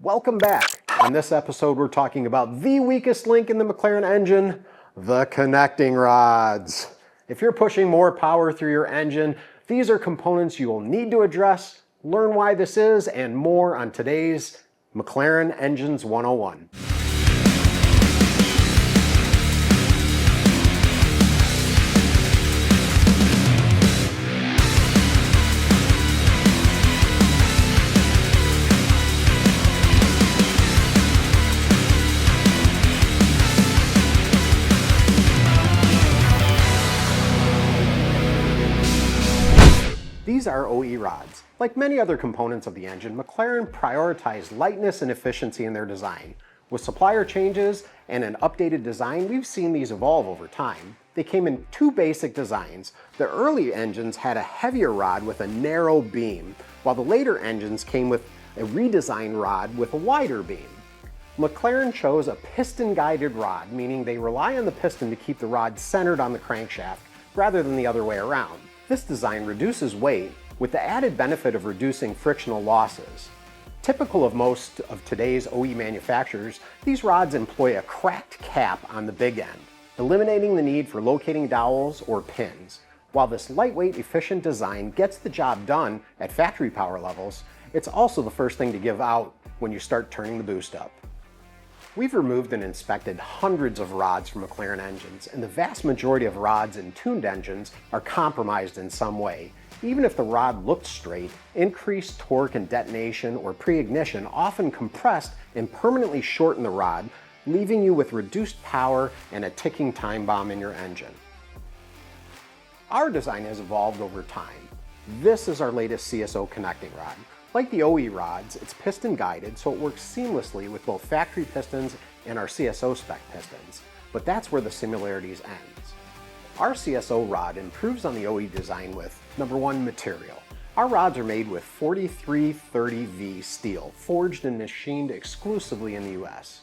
Welcome back. On this episode, we're talking about the weakest link in the McLaren engine, the connecting rods. If you're pushing more power through your engine, these are components you will need to address. Learn why this is and more on today's McLaren Engines 101. These are OE rods. Like many other components of the engine, McLaren prioritized lightness and efficiency in their design. With supplier changes and an updated design, we've seen these evolve over time. They came in two basic designs. The early engines had a heavier rod with a narrow beam, while the later engines came with a redesigned rod with a wider beam. McLaren chose a piston-guided rod, meaning they rely on the piston to keep the rod centered on the crankshaft rather than the other way around. This design reduces weight with the added benefit of reducing frictional losses. Typical of most of today's OE manufacturers, these rods employ a cracked cap on the big end, eliminating the need for locating dowels or pins. While this lightweight, efficient design gets the job done at factory power levels, it's also the first thing to give out when you start turning the boost up. We've removed and inspected hundreds of rods from McLaren engines, and the vast majority of rods in tuned engines are compromised in some way. Even if the rod looked straight, increased torque and detonation or pre-ignition often compressed and permanently shorten the rod, leaving you with reduced power and a ticking time bomb in your engine. Our design has evolved over time. This is our latest CSO connecting rod. Like the OE rods, it's piston guided, so it works seamlessly with both factory pistons and our CSO spec pistons, but that's where the similarities ends. Our CSO rod improves on the OE design with, number one, material. Our rods are made with 4330V steel, forged and machined exclusively in the US.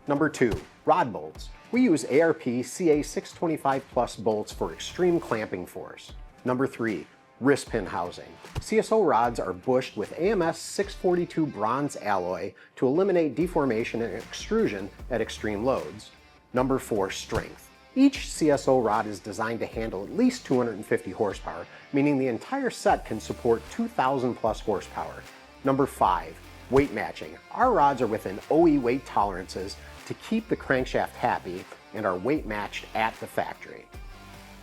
Number two, rod bolts. We use ARP CA625 Plus bolts for extreme clamping force. Number three, wrist pin housing. CSO rods are bushed with AMS 642 bronze alloy to eliminate deformation and extrusion at extreme loads. Number four, strength. Each CSO rod is designed to handle at least 250 horsepower, meaning the entire set can support 2,000 plus horsepower. Number five, weight matching. Our rods are within OE weight tolerances to keep the crankshaft happy and are weight matched at the factory.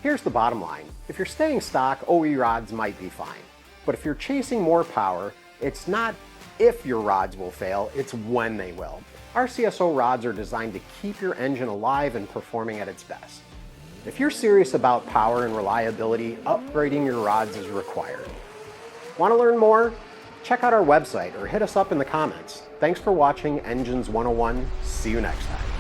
Here's the bottom line. If you're staying stock, OE rods might be fine. But if you're chasing more power, it's not if your rods will fail, it's when they will. Our CSO rods are designed to keep your engine alive and performing at its best. If you're serious about power and reliability, upgrading your rods is required. Want to learn more? Check out our website or hit us up in the comments. Thanks for watching Engines 101. See you next time.